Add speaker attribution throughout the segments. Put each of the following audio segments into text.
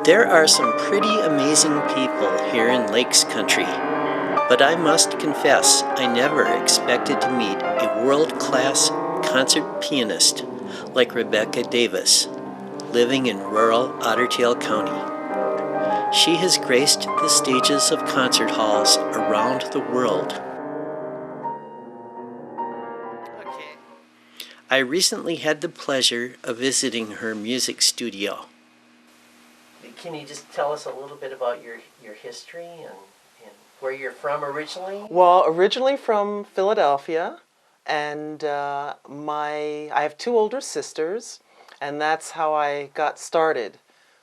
Speaker 1: There are some pretty amazing people here in Lakes Country, but I must confess I never expected to meet a world-class concert pianist like Rebecca Davis, living in rural Otter Tail County. She has graced the stages of concert halls around the world. Okay. I recently had the pleasure of visiting her music studio. Can you just tell us a little bit about your history and where you're from originally?
Speaker 2: Well, originally from Philadelphia, and I have two older sisters, and that's how I got started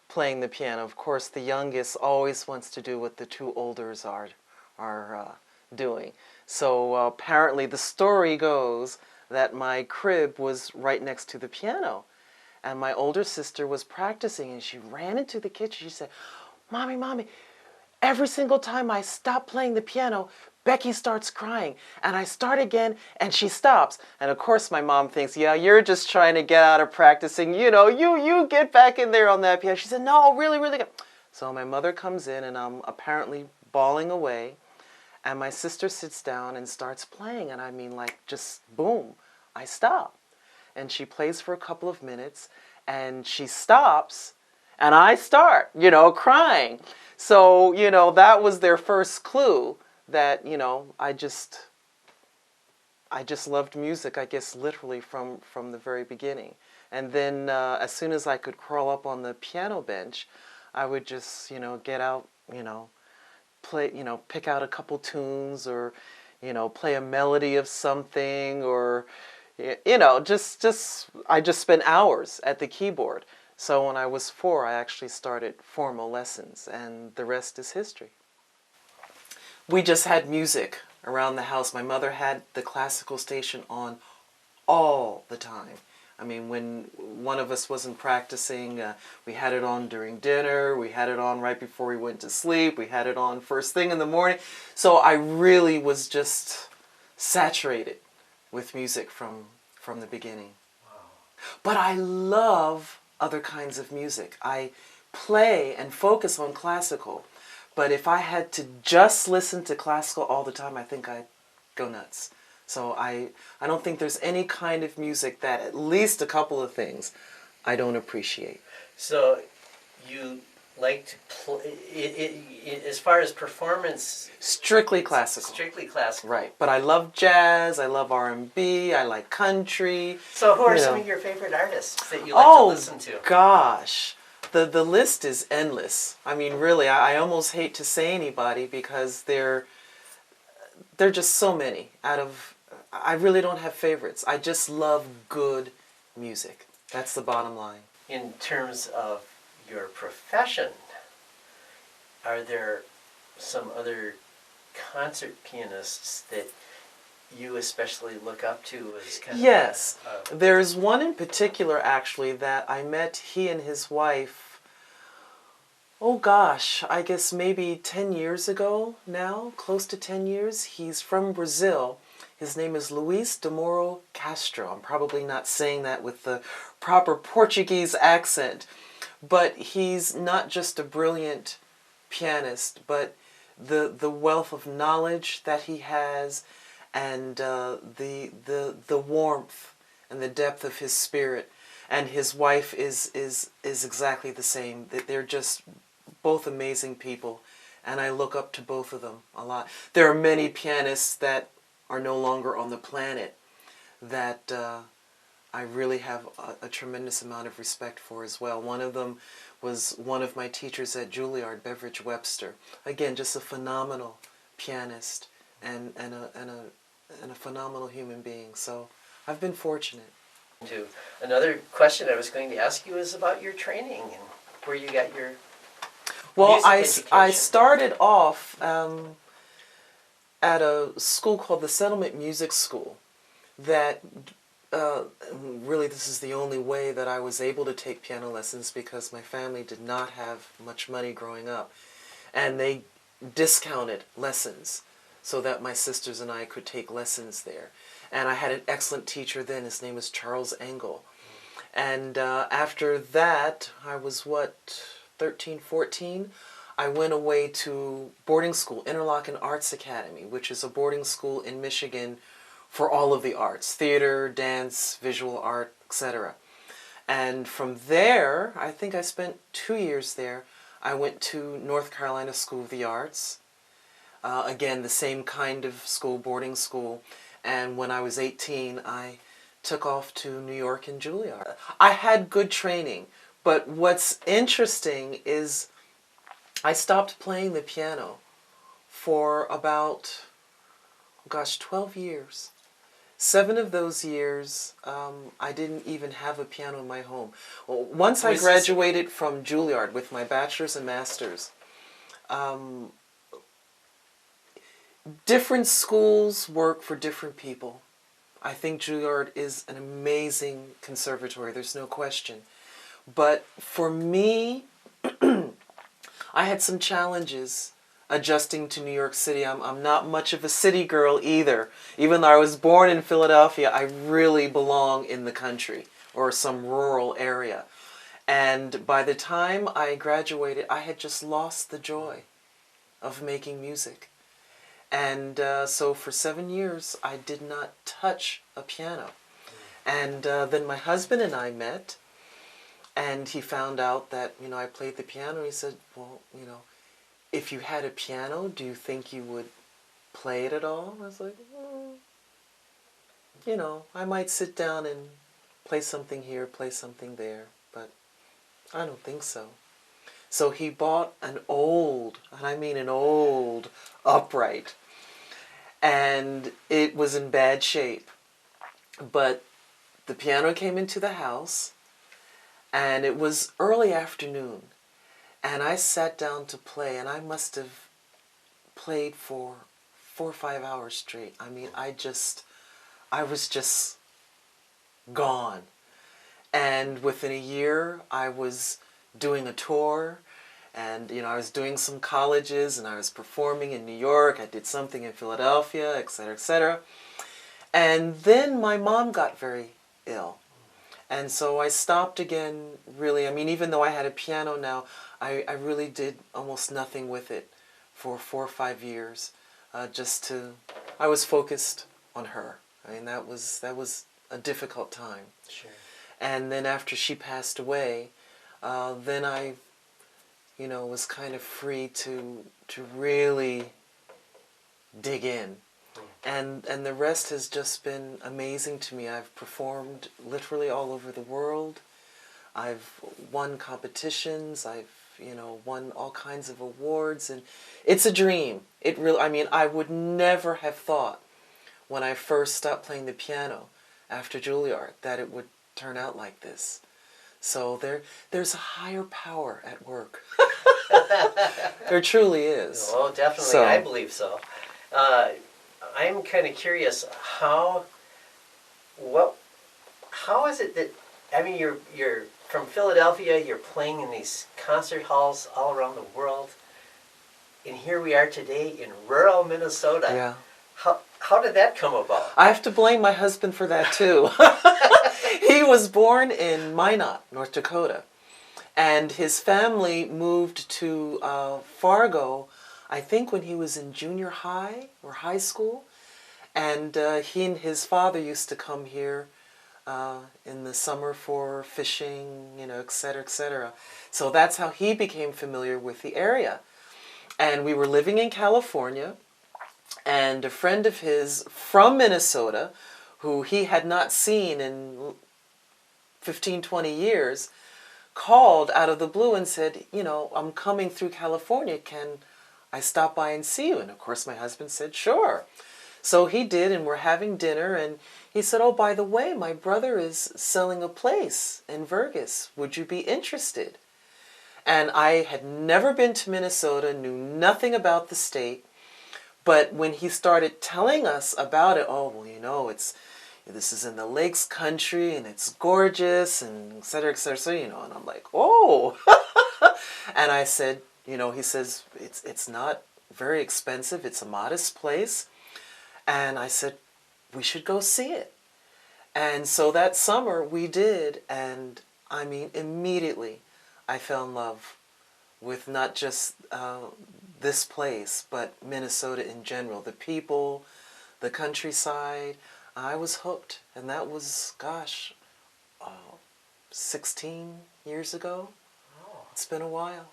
Speaker 2: playing the piano. Of course, the youngest always wants to do what the two olders are doing. So apparently the story goes that my crib was right next to the piano. And my older sister was practicing, and she ran into the kitchen. She said, Mommy, Mommy, every single time I stop playing the piano, Becky starts crying. And I start again, and she stops. And of course, my mom thinks, yeah, you're just trying to get out of practicing. You know, you get back in there on that piano. She said, no, really, really good. So my mother comes in, and I'm apparently bawling away. And my sister sits down and starts playing. And I mean, like, just boom, I stop. And she plays for a couple of minutes, and she stops, and I start, crying. So, that was their first clue that, I just loved music, I guess, literally from the very beginning. And then as soon as I could crawl up on the piano bench, I would just, get out, play, pick out a couple tunes, or, play a melody of something, or I just spent hours at the keyboard. So when I was 4, I actually started formal lessons, and the rest is history. We just had music around the house. My mother had the classical station on all the time. I mean, when one of us wasn't practicing, we had it on during dinner, we had it on right before we went to sleep, we had it on first thing in the morning. So I really was just saturated with music from the beginning. Wow. But I love other kinds of music. I play and focus on classical, but if I had to just listen to classical all the time, I think I'd go nuts. So I don't think there's any kind of music that, at least a couple of things, I don't appreciate.
Speaker 1: So you like to play, as far as performance?
Speaker 2: Strictly classical.
Speaker 1: Strictly classical.
Speaker 2: Right. But I love jazz, I love R&B, I like country.
Speaker 1: So who are some of your favorite artists that you like to listen to?
Speaker 2: Oh, gosh. The list is endless. I mean, really, I almost hate to say anybody because they're just so many. I really don't have favorites. I just love good music. That's the bottom line.
Speaker 1: In terms of your profession, are there some other concert pianists that you especially look up to as kind
Speaker 2: Yes. There's one in particular, actually, that I met, he and his wife, oh gosh, I guess maybe 10 years ago now, close to 10 years. He's from Brazil. His name is Luis de Moro Castro. I'm probably not saying that with the proper Portuguese accent. But he's not just a brilliant pianist, but the wealth of knowledge that he has, and the warmth and the depth of his spirit. And his wife is exactly the same. They're just both amazing people, and I look up to both of them a lot. There are many pianists that are no longer on the planet that I really have a tremendous amount of respect for as well. One of them was one of my teachers at Juilliard, Beveridge Webster. Again, just a phenomenal pianist and a phenomenal human being. So I've been fortunate.
Speaker 1: Another question I was going to ask you is about your training and where you got your
Speaker 2: Well,
Speaker 1: music
Speaker 2: I
Speaker 1: education.
Speaker 2: started off at a school called the Settlement Music School that really this is the only way that I was able to take piano lessons because my family did not have much money growing up. And they discounted lessons so that my sisters and I could take lessons there. And I had an excellent teacher then. His name was Charles Engel. And after that, I was, 13, 14, I went away to boarding school, Interlochen Arts Academy, which is a boarding school in Michigan for all of the arts, theater, dance, visual art, etc. And from there, I think I spent 2 years there. I went to North Carolina School of the Arts. Again, the same kind of school, boarding school. And when I was 18, I took off to New York and Juilliard. I had good training, but what's interesting is I stopped playing the piano for about, 12 years. 7 of those years, I didn't even have a piano in my home. Well, once I graduated from Juilliard with my bachelor's and master's, different schools work for different people. I think Juilliard is an amazing conservatory, there's no question. But for me, I had some challenges adjusting to New York City. I'm not much of a city girl either. Even though I was born in Philadelphia, I really belong in the country or some rural area. And by the time I graduated, I had just lost the joy of making music. And so for 7 years, I did not touch a piano. And then my husband and I met, and he found out that, I played the piano. He said, well, if you had a piano, do you think you would play it at all? I was like, I might sit down and play something here, play something there, but I don't think so. So he bought an old, and I mean an old, upright, and it was in bad shape. But the piano came into the house, and it was early afternoon, and I sat down to play, and I must have played for 4 or 5 hours straight. I mean, I was just gone. And within a year, I was doing a tour, and I was doing some colleges, and I was performing in New York. I did something in Philadelphia, etc., etc. And then my mom got very ill. And so I stopped again, really. I mean, even though I had a piano now, I really did almost nothing with it for 4 or 5 years. I was focused on her. I mean, that was a difficult time.
Speaker 1: Sure.
Speaker 2: And then after she passed away, then I, was kind of free to really dig in. And the rest has just been amazing to me. I've performed literally all over the world. I've won competitions. I've, won all kinds of awards. And it's a dream. I would never have thought when I first stopped playing the piano after Juilliard that it would turn out like this. So there's a higher power at work. There truly is.
Speaker 1: Oh, definitely.
Speaker 2: So,
Speaker 1: I believe so. I'm kind of curious how is it that, I mean, you're from Philadelphia, you're playing in these concert halls all around the world, and here we are today in rural Minnesota.
Speaker 2: Yeah.
Speaker 1: How did that come about?
Speaker 2: I have to blame my husband for that too. He was born in Minot, North Dakota, and his family moved to Fargo, I think when he was in junior high or high school, and he and his father used to come here in the summer for fishing, etc., etc. So that's how he became familiar with the area. And we were living in California, and a friend of his from Minnesota, who he had not seen in 15, 20 years, called out of the blue and said, I'm coming through California, can I stop by and see you? And of course my husband said, sure. So he did, and we're having dinner, and he said, oh, by the way, my brother is selling a place in Vergas. Would you be interested? And I had never been to Minnesota, knew nothing about the state, but when he started telling us about it, oh, well, this is in the Lakes Country, and it's gorgeous, and et cetera, so, and I'm like, oh. And I said, he says, it's not very expensive, it's a modest place. And I said, we should go see it. And so that summer we did, and I mean, immediately I fell in love with not just this place, but Minnesota in general. The people, the countryside. I was hooked, and that was, gosh, 16 years ago.
Speaker 1: Oh.
Speaker 2: It's been a while.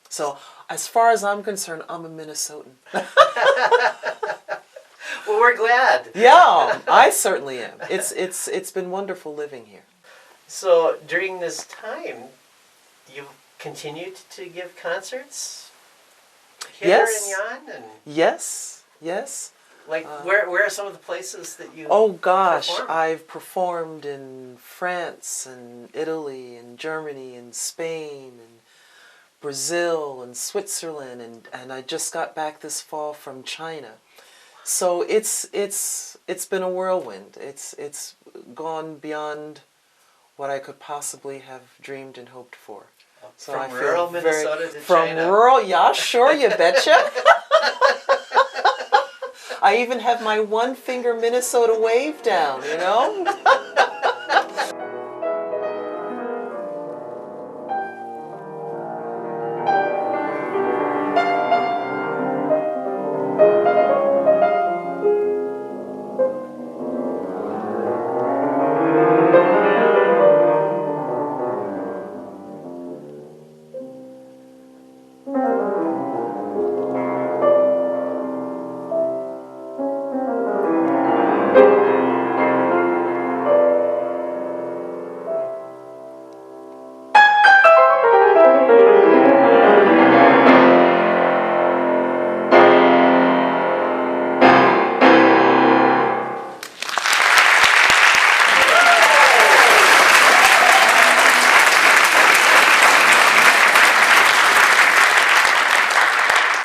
Speaker 2: So, as far as I'm concerned, I'm a Minnesotan.
Speaker 1: Well, we're glad.
Speaker 2: Yeah, I certainly am. It's been wonderful living here.
Speaker 1: So, during this time, you've continued to give concerts here
Speaker 2: Yes.
Speaker 1: in Jan? And
Speaker 2: Yes, yes.
Speaker 1: like, where are some of the places that you
Speaker 2: Oh gosh,
Speaker 1: performed?
Speaker 2: I've performed in France and Italy and Germany and Spain and Brazil and Switzerland, and I just got back this fall from China. So it's been a whirlwind. It's gone beyond what I could possibly have dreamed and hoped for. So
Speaker 1: From
Speaker 2: I feel
Speaker 1: rural Minnesota to
Speaker 2: from
Speaker 1: China?
Speaker 2: rural, yeah, sure, you betcha. I even have my one finger Minnesota wave down, you know?